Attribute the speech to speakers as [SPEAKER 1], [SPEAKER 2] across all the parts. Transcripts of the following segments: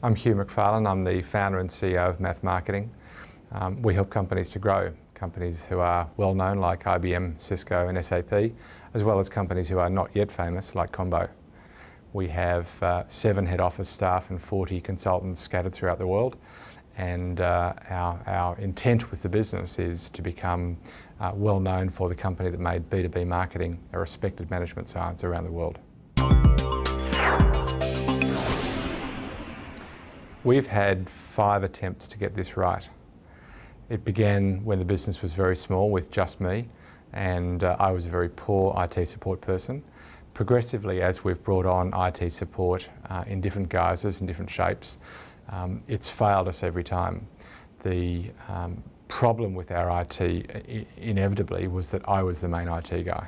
[SPEAKER 1] I'm Hugh McFarlane. I'm the founder and CEO of MathMarketing. We help companies to grow, companies who are well known like IBM, Cisco and SAP, as well as companies who are not yet famous like Combo. We have 7 head office staff and 40 consultants scattered throughout the world, and our intent with the business is to become well known for the company that made B2B marketing a respected management science around the world. We've had 5 attempts to get this right. It began when the business was very small with just me, and I was a very poor IT support person. Progressively, as we've brought on IT support in different guises and different shapes, it's failed us every time. The problem with our IT inevitably was that I was the main IT guy.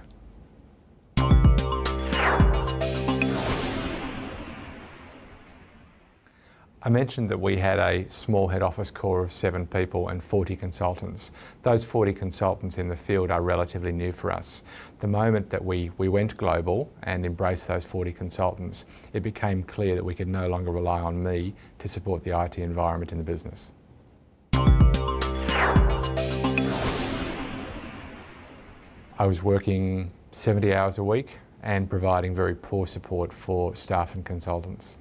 [SPEAKER 1] I mentioned that we had a small head office core of 7 people and 40 consultants. Those 40 consultants in the field are relatively new for us. The moment that we went global and embraced those 40 consultants, it became clear that we could no longer rely on me to support the IT environment in the business. I was working 70 hours a week and providing very poor support for staff and consultants.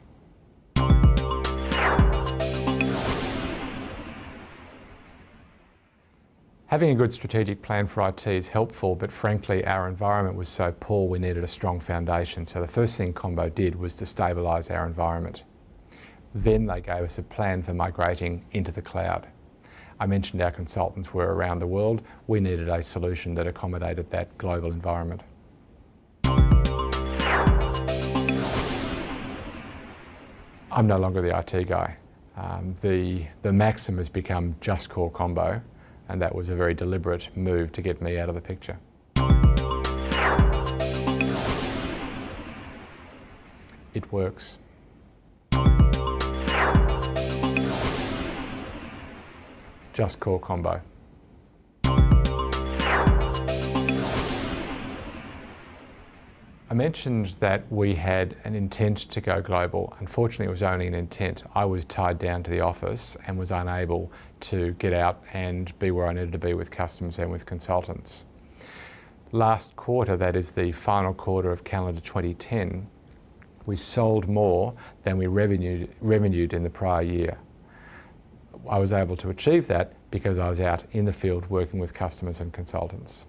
[SPEAKER 1] Having a good strategic plan for IT is helpful, but frankly our environment was so poor we needed a strong foundation. So the first thing Combo did was to stabilise our environment. Then they gave us a plan for migrating into the cloud. I mentioned our consultants were around the world. We needed a solution that accommodated that global environment. I'm no longer the IT guy. The maxim has become just call Combo, and that was a very deliberate move to get me out of the picture. It works. Just call Combo. I mentioned that we had an intent to go global. Unfortunately, it was only an intent. I was tied down to the office and was unable to get out and be where I needed to be with customers and with consultants. Last quarter, that is the final quarter of calendar 2010, we sold more than we revenued in the prior year. I was able to achieve that because I was out in the field working with customers and consultants.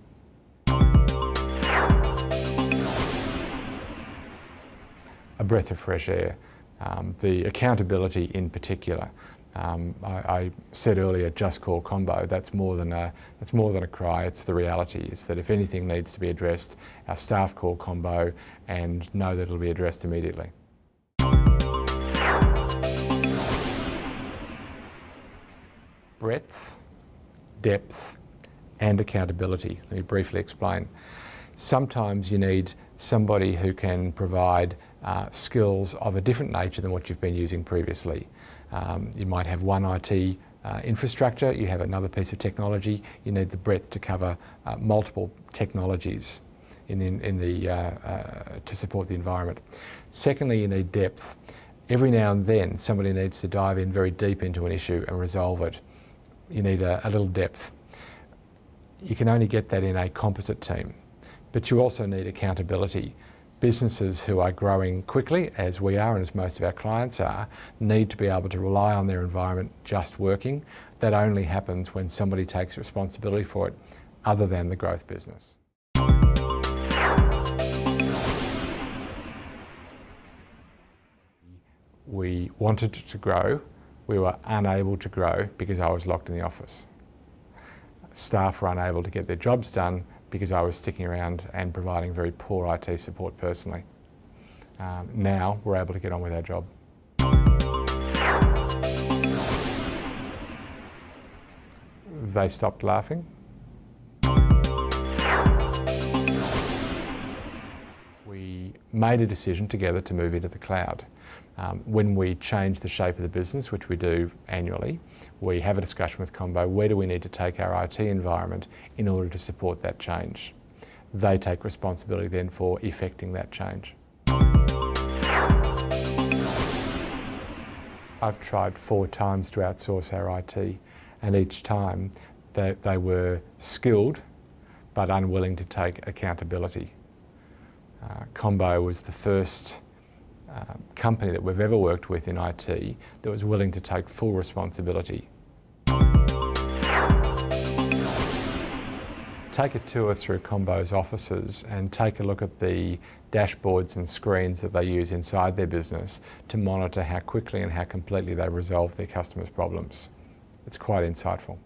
[SPEAKER 1] A breath of fresh air. The accountability in particular. I said earlier, just call Combo. That's more than a cry. It's the reality. It's that if anything needs to be addressed, our staff call Combo and know that it'll be addressed immediately. Breadth, depth, and accountability. Let me briefly explain. Sometimes you need somebody who can provide skills of a different nature than what you've been using previously. You might have one IT infrastructure, you have another piece of technology, you need the breadth to cover multiple technologies to support the environment. Secondly, you need depth. Every now and then somebody needs to dive in very deep into an issue and resolve it. You need a little depth. You can only get that in a composite team, but you also need accountability. Businesses who are growing quickly, as we are and as most of our clients are, need to be able to rely on their environment just working. That only happens when somebody takes responsibility for it, other than the growth business. We wanted to grow. We were unable to grow because I was locked in the office. Staff were unable to get their jobs done because I was sticking around and providing very poor IT support personally. Now we're able to get on with our job. They stopped laughing. We made a decision together to move into the cloud. When we change the shape of the business, which we do annually, we have a discussion with Combo, where do we need to take our IT environment in order to support that change? They take responsibility then for effecting that change. I've tried 4 times to outsource our IT, and each time they were skilled but unwilling to take accountability. Combo was the first company that we've ever worked with in IT that was willing to take full responsibility. Take a tour through Combo's offices and take a look at the dashboards and screens that they use inside their business to monitor how quickly and how completely they resolve their customers' problems. It's quite insightful.